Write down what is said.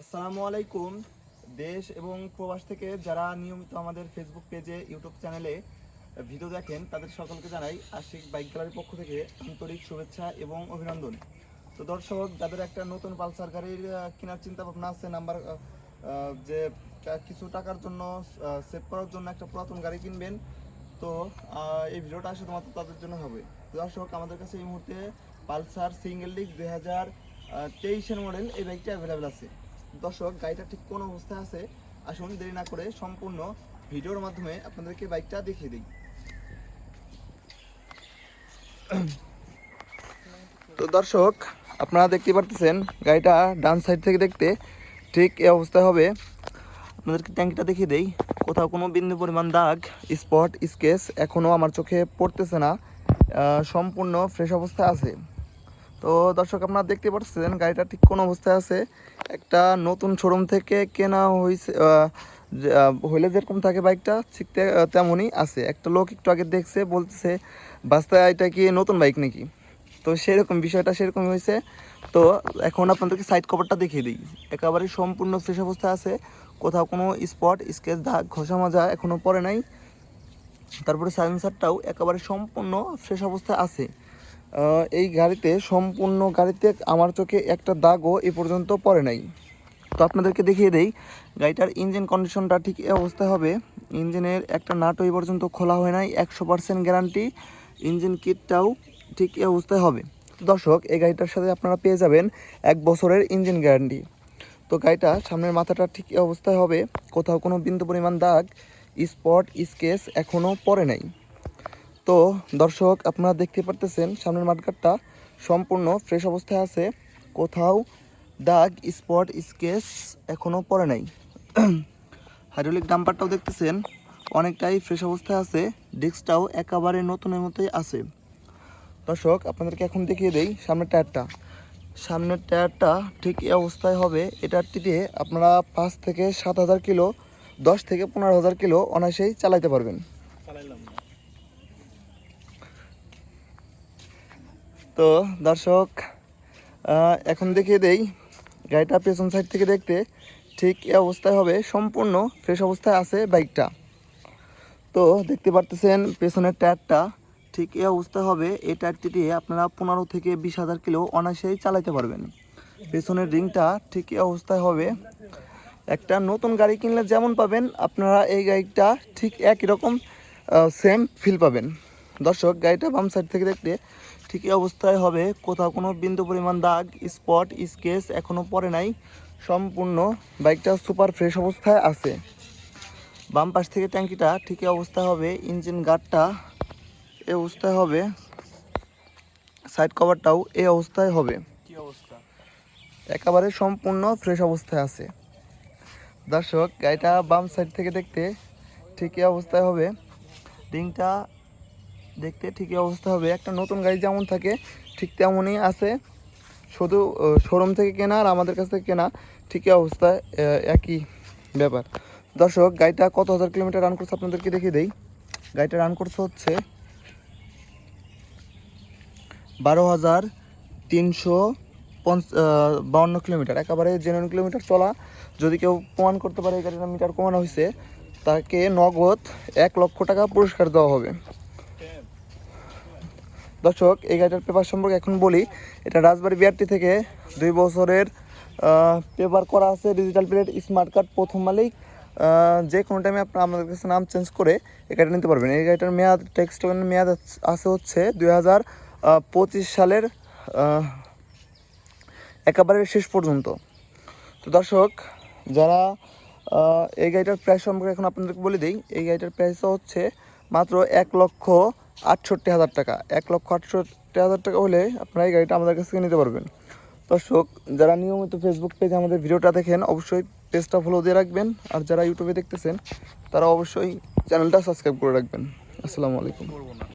আসসালামু আলাইকুম। দেশ এবং প্রবাস থেকে যারা নিয়মিত আমাদের ফেসবুক পেজে, ইউটিউব চ্যানেলে ভিডিও দেখেন, তাদের সকলকে জানাই আশিক বাইক গ্যালারির পক্ষ থেকে আন্তরিক শুভেচ্ছা এবং অভিনন্দন। তো দর্শক, যাদের একটা নতুন পালসার গাড়ির কেনার চিন্তা ভাবনা আছে, যে কিছু টাকার জন্য সেভ করার জন্য একটা পুরাতন গাড়ি কিনবেন, তো এই ভিডিওটা শুধুমাত্র তাদের জন্য হবে। তো দর্শক, আমাদের কাছে এই মুহূর্তে পালসার সিঙ্গেল ডিস্ক 2023-এর মডেল এই বাইকটা অ্যাভেলেবেল আছে। দর্শক, গাড়িটা ঠিক কোন অবস্থায় আছে, আসুন দেরি না করে সম্পূর্ণ ভিডিওর মাধ্যমে আপনাদেরকে বাইকটা দেখিয়ে দিই। তো দর্শক, আপনারা দেখতে পারতেছেন গাড়িটা ডান সাইড থেকে দেখতে ঠিক এই অবস্থায় হবে। আপনাদেরকে ট্যাঙ্কিটা দেখিয়ে দেই। কোথাও কোনো বিন্দু পরিমাণ দাগ, স্পট, স্কেচ এখনও আমার চোখে পড়তেছে না, সম্পূর্ণ ফ্রেশ অবস্থায় আছে। তো দর্শক, আপনারা দেখতে পাচ্ছেন গাড়িটা ঠিক কোন অবস্থায় আছে। একটা নতুন শোরুম থেকে কেনা হয়েছে, হইলে যেরকম থাকে বাইকটা ঠিক তেমনই আছে। একটা লোক একটু আগে দেখছে, বলতেছে বাস্তায় এটা কি নতুন বাইক নাকি। তো সেরকম বিষয়টা সেরকমই হয়েছে। তো এখন আপনাদেরকে সাইড কভারটা দেখিয়ে দিই। একেবারে সম্পূর্ণ ফ্রেশ অবস্থায় আছে, কোথাও কোনো স্পট, স্কেচ, দাগ, ঘষা মাজা এখনও পড়ে নাই। তারপরে সাইলেন্সারটাও একেবারে সম্পূর্ণ ফ্রেশ অবস্থায় আছে। এই গাড়িতে সম্পূর্ণ গাড়িতে আমার চোখে একটা দাগও এ পর্যন্ত পড়ে নাই। তো আপনাদেরকে দেখিয়ে দেই গাড়িটার ইঞ্জিন কন্ডিশনটা ঠিক এই অবস্থায় হবে। ইঞ্জিনের একটা নাটও এই পর্যন্ত খোলা হয় নাই, 100% গ্যারান্টি। ইঞ্জিন কিটটাও ঠিক এই অবস্থায় হবে। দর্শক, এই গাড়িটার সাথে আপনারা পেয়ে যাবেন 1 বছরের ইঞ্জিন গ্যারান্টি। তো গাড়িটা সামনের মাথাটা ঠিক এই অবস্থায় হবে, কোথাও কোনো বিন্দু পরিমাণ দাগ, স্পট, স্কেচ এখনও পড়ে নাই। তো দর্শক, আপনারা দেখতে পারতেছেন সামনের মাঠগাটটা সম্পূর্ণ ফ্রেশ অবস্থায় আছে, কোথাও দাগ, স্পট, স্কেচ এখনও পড়ে নাই। হাইড্রোলিক ডাম্পারটাও দেখতেছেন অনেকটাই ফ্রেশ অবস্থায় আছে, ডিস্কটাও একেবারে নতুনের মতোই আছে। দর্শক, আপনাদেরকে এখন দেখিয়ে দেই সামনের টায়ারটা ঠিক এই অবস্থায় হবে। এটার দিয়ে আপনারা 5 থেকে 7,000 কিলো, 10 থেকে 15,000 কিলো অনায়াসেই চালাইতে পারবেন। তো দর্শক, এখন দেখিয়ে দেই গাড়িটা পেছন সাইড থেকে দেখতে ঠিক এই অবস্থায় হবে, সম্পূর্ণ ফ্রেশ অবস্থায় আছে বাইকটা। তো দেখতে পারতেছেন পেছনের টায়ারটা ঠিক এই অবস্থায় হবে। এই টায়ারটি দিয়ে আপনারা 15 থেকে 20,000 কিলো অনায়াসেই চালাতে পারবেন। পেছনের রিংটা ঠিক এই অবস্থায় হবে। একটা নতুন গাড়ি কিনলে যেমন পাবেন, আপনারা এই গাড়িটা ঠিক একই রকম সেম ফিল পাবেন। দর্শক, গাড়িটা বাম সাইড থেকে দেখতে ঠিক এই অবস্থায় হবে, কোথাও কোনো বিন্দু পরিমাণ দাগ, স্পট, স্কেচ এখনও পড়ে নাই। সম্পূর্ণ বাইকটা সুপার ফ্রেশ অবস্থায় আছে। বাম পাশ থেকে ট্যাঙ্কিটা ঠিক এই অবস্থায় হবে, ইঞ্জিন গার্ডটা এই অবস্থায় হবে, সাইড কভারটাও এই অবস্থায় হবে। কি অবস্থা? একেবারে সম্পূর্ণ ফ্রেশ অবস্থায় আছে। দর্শক, গাড়িটা বাম সাইড থেকে দেখতে ঠিক এই অবস্থায় হবে, রিংটা দেখতে ঠিকই অবস্থা হবে। একটা নতুন গাড়ি যেমন থাকে ঠিক তেমনই আছে, শুধু শোরুম থেকে কেনা আর আমাদের কাছ থেকে কেনা ঠিকই অবস্থায় একই ব্যাপার। দর্শক, গাড়িটা কত হাজার কিলোমিটার রান করছে আপনাদেরকে দেখিয়ে দেই। গাড়িটা রান করছে হচ্ছে 12,352 কিলোমিটার, একেবারে জেনুইন কিলোমিটার চলা। যদি কেউ প্রমাণ করতে পারে এই গাড়িটা মিটার কমানো হয়েছে, তাকে নগদ 1 লক্ষ টাকা পুরস্কার দেওয়া হবে। দর্শক, এই গাড়িটার পেপার সম্পর্কে এখন বলি। এটা রাজবাড়ী বিআরটি থেকে 2 বছরের পেপার করা আছে, ডিজিটাল প্লেট, স্মার্ট কার্ড, প্রথম মালিক। যে কোনো টাইমে আপনারা আমাদের কাছে নাম চেঞ্জ করে এই গাড়িটা নিতে পারবেন। এই গাড়িটার মেয়াদ, টেক্সট মেয়াদ আছে হচ্ছে 2025 সালের একেবারে শেষ পর্যন্ত। তো দর্শক, যারা এই গাড়িটার প্রাইস সম্পর্কে এখন আপনাদেরকে বলে দিই। এই গাড়িটার প্রাইসও হচ্ছে মাত্র 1,68,000 টাকা। 1,68,000 টাকা হলে আপনারা এই গাড়িটা আমাদের কাছ থেকে নিতে পারবেন। দর্শক, যারা নিয়মিত ফেসবুক পেজে আমাদের ভিডিওটা দেখেন, অবশ্যই পেজটা ফলো দিয়ে রাখবেন। আর যারা ইউটিউবে দেখতেছেন, তারা অবশ্যই চ্যানেলটা সাবস্ক্রাইব করে রাখবেন। আসসালামু আলাইকুম।